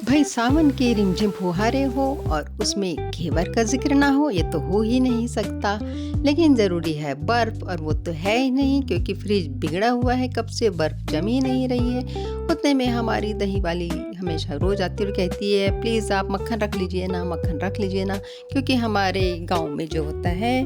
भाई सावन की रिमझिम फुहारे हो और उसमें घेवर का जिक्र ना हो, ये तो हो ही नहीं सकता। लेकिन ज़रूरी है बर्फ़, और वो तो है ही नहीं क्योंकि फ्रिज बिगड़ा हुआ है, कब से बर्फ़ जम ही नहीं रही है। उतने में हमारी दही वाली हमेशा रोज़ आती और कहती है, प्लीज़ आप मक्खन रख लीजिए ना, मक्खन रख लीजिए ना। क्योंकि हमारे गाँव में जो होता है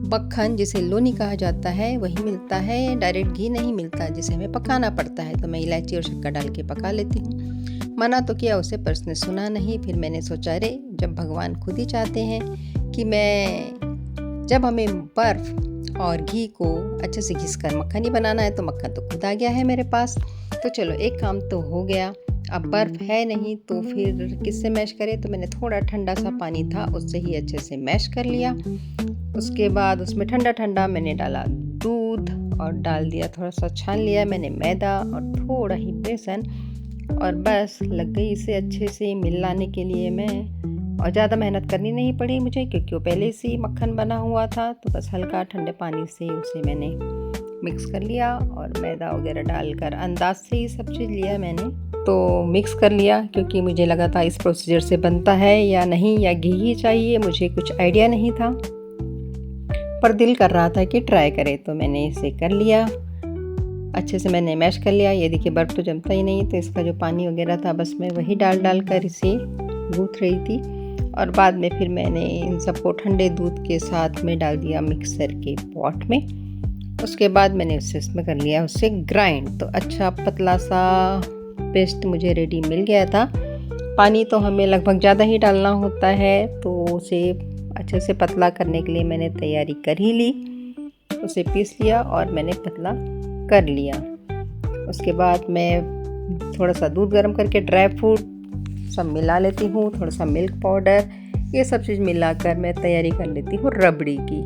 मक्खन, जिसे लोनी कहा जाता है, वही मिलता है, डायरेक्ट घी नहीं मिलता, जिसे हमें पकाना पड़ता है। तो मैं इलायची और शक्कर डाल के पका लेती हूँ। मना तो किया उसे, पर उसने सुना नहीं। फिर मैंने सोचा, अरे जब भगवान खुद ही चाहते हैं कि जब हमें बर्फ़ और घी को अच्छे से घिस कर मक्खन ही बनाना है, तो मक्खन तो खुद आ गया है मेरे पास। तो चलो एक काम तो हो गया। अब बर्फ़ है नहीं तो फिर किससे मैश करें, तो मैंने थोड़ा ठंडा सा पानी था उससे ही अच्छे से मैश कर लिया। उसके बाद उसमें ठंडा ठंडा मैंने डाला दूध और डाल दिया, थोड़ा सा छान लिया मैंने मैदा और थोड़ा ही बेसन, और बस लग गई इसे अच्छे से मिलाने के लिए मैं। और ज़्यादा मेहनत करनी नहीं पड़ी मुझे क्योंकि वो पहले से ही मक्खन बना हुआ था। तो बस हल्का ठंडे पानी से उसे मैंने मिक्स कर लिया और मैदा वगैरह डालकर अंदाज से ही सब चीज़ लिया मैंने। तो मिक्स कर लिया क्योंकि मुझे लगा था इस प्रोसीजर से बनता है या नहीं, या घी ही चाहिए, मुझे कुछ आइडिया नहीं था, पर दिल कर रहा था कि ट्राई करें। तो मैंने इसे कर लिया, अच्छे से मैंने मैश कर लिया। ये देखिए बर्फ़ तो जमता ही नहीं, तो इसका जो पानी वगैरह था बस मैं वही डाल कर इसे गूँथ रही थी। और बाद में फिर मैंने इन सबको ठंडे दूध के साथ में डाल दिया मिक्सर के पॉट में। उसके बाद मैंने उसे इसमें कर लिया उसे ग्राइंड। तो अच्छा पतला सा पेस्ट मुझे रेडी मिल गया था। पानी तो हमें लगभग ज़्यादा ही डालना होता है, तो उसे अच्छे से पतला करने के लिए मैंने तैयारी कर ही ली। उसे पीस लिया और मैंने पतला कर लिया। उसके बाद मैं थोड़ा सा दूध गर्म करके ड्राई फ्रूट सब मिला लेती हूँ, थोड़ा सा मिल्क पाउडर, ये सब चीज़ मिलाकर मैं तैयारी कर लेती हूँ रबड़ी की।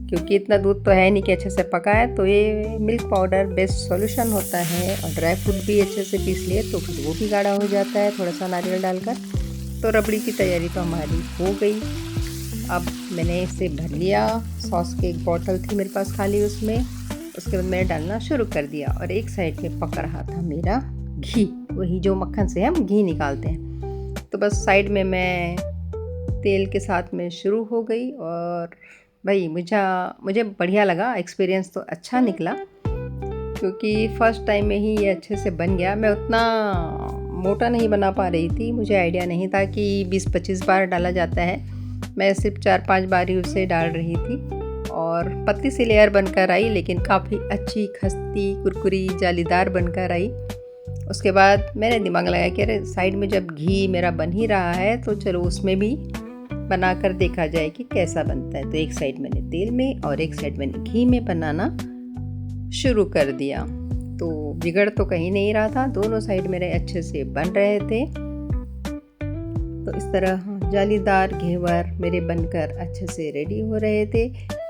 क्योंकि इतना दूध तो है नहीं कि अच्छे से पकाए, तो ये मिल्क पाउडर बेस्ट सॉल्यूशन होता है। और ड्राई फ्रूट भी अच्छे से पीस लिए तो फिर वो भी गाढ़ा हो जाता है थोड़ा सा नारियल डालकर। तो रबड़ी की तैयारी तो हमारी हो गई। अब मैंने इसे भर लिया, सॉस की एक बॉटल थी मेरे पास खाली उसमें। उसके बाद मैंने डालना शुरू कर दिया और एक साइड में पक रहा था मेरा घी, वही जो मक्खन से हम घी निकालते हैं। तो बस साइड में मैं तेल के साथ में शुरू हो गई। और भाई मुझे बढ़िया लगा, एक्सपीरियंस तो अच्छा निकला क्योंकि फ़र्स्ट टाइम में ही ये अच्छे से बन गया। मैं उतना मोटा नहीं बना पा रही थी, मुझे आइडिया नहीं था कि 20-25 बार डाला जाता है। मैं सिर्फ 4-5 बार ही उसे डाल रही थी और पतली सी लेयर बनकर आई, लेकिन काफ़ी अच्छी खस्ती कुरकुरी जालीदार बनकर आई। उसके बाद मैंने दिमाग लगाया कि अरे साइड में जब घी मेरा बन ही रहा है तो चलो उसमें भी बनाकर देखा जाए कि कैसा बनता है। तो एक साइड मैंने तेल में और एक साइड मैंने घी में बनाना शुरू कर दिया। तो बिगड़ तो कहीं नहीं रहा था, दोनों साइड मेरे अच्छे से बन रहे थे। तो इस तरह जालीदार घेवर मेरे बनकर अच्छे से रेडी हो रहे थे।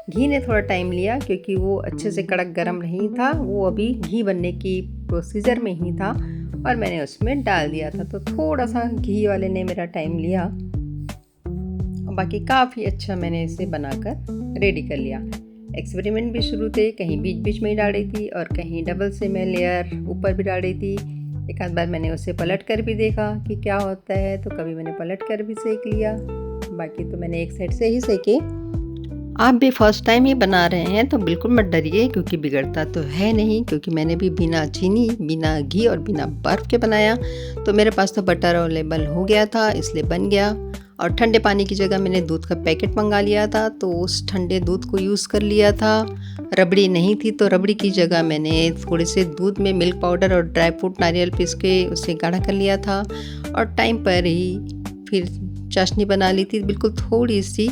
घी ने थोड़ा टाइम लिया क्योंकि वो अच्छे से कड़क गरम नहीं था, वो अभी घी बनने की प्रोसीजर में ही था और मैंने उसमें डाल दिया था। तो थोड़ा सा घी वाले ने मेरा टाइम लिया और बाकी काफ़ी अच्छा मैंने इसे बनाकर रेडी कर लिया। एक्सपेरिमेंट भी शुरू थे, कहीं बीच बीच में ही डाल रही थी और कहीं डबल से मैं लेयर ऊपर भी डाल रही थी। एक आध बार मैंने उसे पलट कर भी देखा कि क्या होता है, तो कभी मैंने पलट कर भी सेक लिया, बाकी तो मैंने एक साइड से ही सेके। आप भी फर्स्ट टाइम ही बना रहे हैं तो बिल्कुल मत डरिए क्योंकि बिगड़ता तो है नहीं, क्योंकि मैंने भी बिना चीनी, बिना घी और बिना बर्फ़ के बनाया। तो मेरे पास तो बटर अवेलेबल हो गया था इसलिए बन गया। और ठंडे पानी की जगह मैंने दूध का पैकेट मंगा लिया था, तो उस ठंडे दूध को यूज़ कर लिया था। रबड़ी नहीं थी तो रबड़ी की जगह मैंने थोड़े से दूध में मिल्क पाउडर और ड्राई फ्रूट नारियल पीस के उसे गाढ़ा कर लिया था। और टाइम पर ही फिर चाशनी बना ली थी, बिल्कुल थोड़ी सी।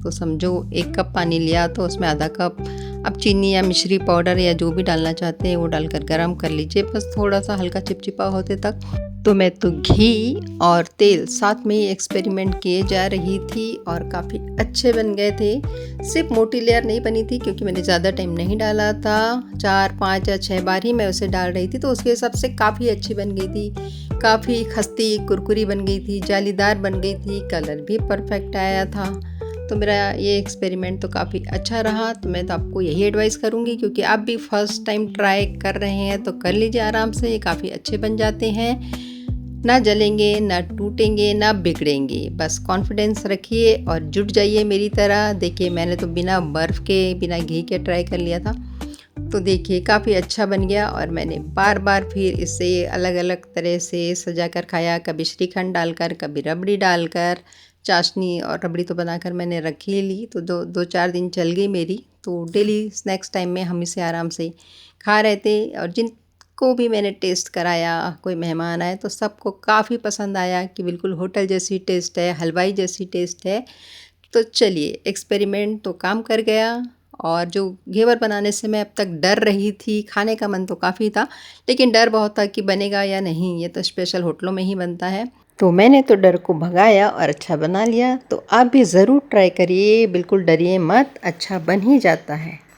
तो समझो 1 कप पानी लिया तो उसमें आधा कप अब चीनी या मिश्री पाउडर या जो भी डालना चाहते हैं वो डालकर गरम कर लीजिए, बस थोड़ा सा हल्का चिपचिपा होते तक। तो मैं तो घी और तेल साथ में ही एक्सपेरिमेंट किए जा रही थी और काफ़ी अच्छे बन गए थे। सिर्फ मोटी लेयर नहीं बनी थी क्योंकि मैंने ज़्यादा टाइम नहीं डाला था, 4, 5 या 6 बार ही मैं उसे डाल रही थी, तो उसके हिसाब से काफ़ी अच्छी बन गई थी, काफ़ी खस्ती कुरकुरी बन गई थी, जालीदार बन गई थी, कलर भी परफेक्ट आया था। तो मेरा ये एक्सपेरिमेंट तो काफ़ी अच्छा रहा। तो मैं तो आपको यही एडवाइस करूँगी, क्योंकि आप भी फर्स्ट टाइम ट्राई कर रहे हैं तो कर लीजिए आराम से, ये काफ़ी अच्छे बन जाते हैं। ना जलेंगे, ना टूटेंगे, ना बिगड़ेंगे। बस कॉन्फिडेंस रखिए और जुट जाइए मेरी तरह। देखिए मैंने तो बिना बर्फ़ के, बिना घी के ट्राई कर लिया था। तो देखिए काफ़ी अच्छा बन गया और मैंने बार-बार फिर इसे अलग-अलग तरह से सजा कर खाया, कभी श्रीखंड डालकर, कभी रबड़ी डालकर। चाशनी और रबड़ी तो बनाकर मैंने रख ही ली, तो 2-4 दिन चल गई मेरी। तो डेली स्नैक्स टाइम में हम इसे आराम से खा रहे थे और जिनको भी मैंने टेस्ट कराया, कोई मेहमान आए तो सबको काफ़ी पसंद आया कि बिल्कुल होटल जैसी टेस्ट है, हलवाई जैसी टेस्ट है। तो चलिए एक्सपेरिमेंट तो काम कर गया। और जो घेवर बनाने से मैं अब तक डर रही थी, खाने का मन तो काफ़ी था, लेकिन डर बहुत था कि बनेगा या नहीं, ये तो स्पेशल होटलों में ही बनता है। तो मैंने तो डर को भगाया और अच्छा बना लिया। तो आप भी ज़रूर ट्राई करिए, बिल्कुल डरिए मत, अच्छा बन ही जाता है।